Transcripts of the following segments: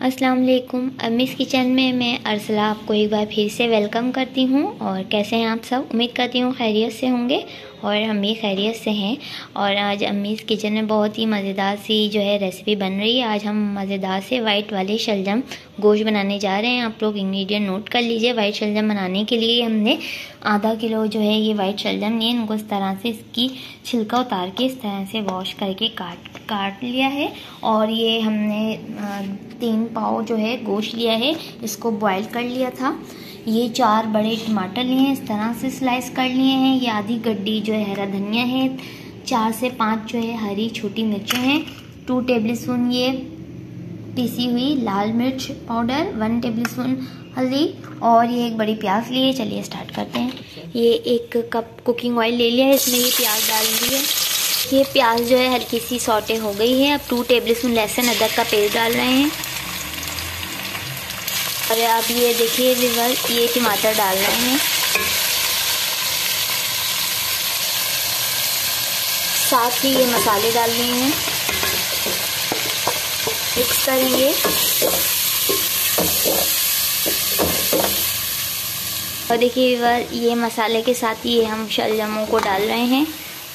अस्सलाम वालेकुम। अम्मीज़ किचन में मैं अरसला आपको एक बार फिर से वेलकम करती हूँ। और कैसे हैं आप सब? उम्मीद करती हूँ खैरियत से होंगे और हम भी खैरियत से हैं। और आज अम्मीज़ किचन में बहुत ही मज़ेदार सी जो है रेसिपी बन रही है। आज हम मज़ेदार से वाइट वाले शलजम गोश्त बनाने जा रहे हैं। आप लोग इंग्रेडिएंट नोट कर लीजिए। वाइट शलजम बनाने के लिए हमने आधा किलो जो है ये वाइट शलजम लिए। इनको इस तरह से इसकी छिलका उतार के इस तरह से वॉश करके काट लिया है। और ये हमने 3 पाव जो है गोश्त लिया है, इसको बॉईल कर लिया था। ये 4 बड़े टमाटर लिए हैं, इस तरह से स्लाइस कर लिए हैं। ये आधी गड्डी जो है हरा धनिया है। 4 से 5 जो है हरी छोटी मिर्चें हैं। 2 टेबलस्पून ये पिसी हुई लाल मिर्च पाउडर, 1 टेबलस्पून हल्दी और ये एक बड़ी प्याज ली है। चलिए स्टार्ट करते हैं। ये 1 कप कुकिंग ऑयल ले लिया है, इसमें ये प्याज डाल दी है। ये प्याज जो है हल्की सी सौटे हो गई है। अब 2 टेबलस्पून लहसुन अदरक का पेस्ट डाल रहे हैं। और अब ये देखिए व्यूअर्स, ये टमाटर डाल रहे हैं। साथ ही ये मसाले डाल रहे हैं, मिक्स करेंगे। और देखिए व्यूअर्स, ये मसाले के साथ ये हम शलजमों को डाल रहे हैं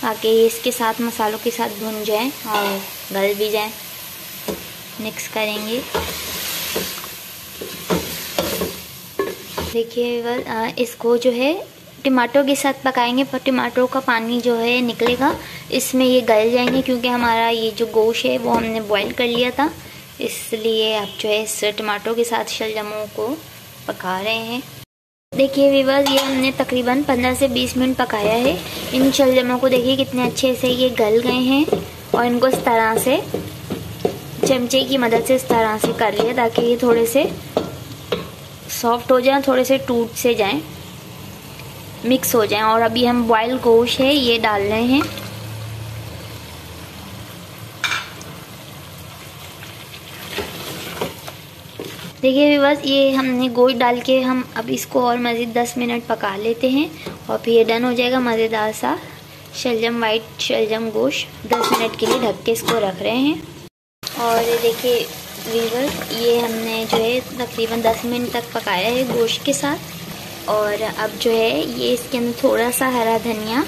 ताकि इसके साथ मसालों के साथ भुन जाए और गल भी जाए। मिक्स करेंगे। देखिए इसको जो है टमाटो के साथ पकाएंगे, पर टमाटो का पानी जो है निकलेगा, इसमें ये गल जाएंगे क्योंकि हमारा ये जो गोश्त है वो हमने बॉईल कर लिया था। इसलिए आप जो है इस टमाटो के साथ शलजमों को पका रहे हैं। देखिए व्यूअर्स, ये हमने तकरीबन 15 से 20 मिनट पकाया है। इन शलजमों को देखिए कितने अच्छे से ये गल गए हैं। और इनको इस तरह से चमचे की मदद से इस तरह से कर लिया ताकि ये थोड़े से सॉफ्ट हो जाएं, थोड़े से टूट से जाएं, मिक्स हो जाएं। और अभी हम बॉयल गोश्त है ये डाल रहे हैं। देखिए व्यूअर्स, ये हमने गोश्त डाल के हम अब इसको और मज़ीद 10 मिनट पका लेते हैं और फिर ये डन हो जाएगा मज़ेदार सा शलजम वाइट शलजम गोश्त। 10 मिनट के लिए ढक के इसको रख रहे हैं। और देखिए व्यूअर्स, ये हमने जो है तकरीबन 10 मिनट तक पकाया है गोश्त के साथ। और अब जो है ये इसके अंदर थोड़ा सा हरा धनिया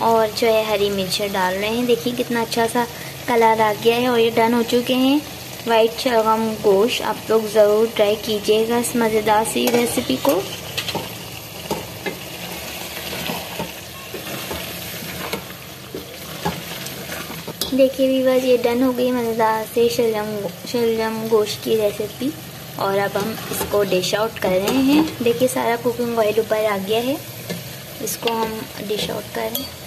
और जो है हरी मिर्च डाल रहे हैं। देखिए कितना अच्छा सा कलर आ गया है और ये डन हो चुके हैं वाइट शलजम गोश्त। आप लोग ज़रूर ट्राई कीजिएगा इस मज़ेदार सी रेसिपी को। देखिए व्यूअर्स, ये डन हो गई मज़ेदार से शलजम गोश्त की रेसिपी। और अब हम इसको डिश आउट कर रहे हैं। देखिए सारा कुकिंग ऑयल ऊपर आ गया है, इसको हम डिश आउट कर रहे हैं।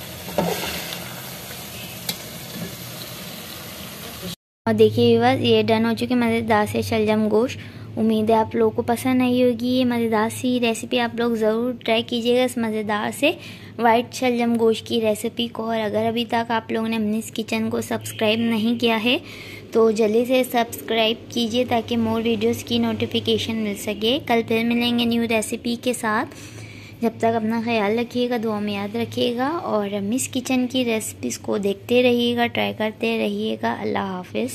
और देखिए व्यूअर्स, ये डन हो चुके मज़ेदार से शलजम गोश्त। उम्मीद है आप लोगों को पसंद आई होगी ये मज़ेदार सी रेसिपी। आप लोग ज़रूर ट्राई कीजिएगा इस मज़ेदार से वाइट शलजम गोश्त की रेसिपी को। और अगर अभी तक आप लोगों ने अम्मीज़ किचन को सब्सक्राइब नहीं किया है तो जल्दी से सब्सक्राइब कीजिए ताकि मोर वीडियोस की नोटिफिकेशन मिल सके। कल फिर मिलेंगे न्यू रेसिपी के साथ। जब तक अपना ख्याल रखिएगा, दुआ में याद रखिएगा और अम्मीज़ किचन की रेसिपीज़ को देखते रहिएगा, ट्राई करते रहिएगा। अल्लाह हाफिज़।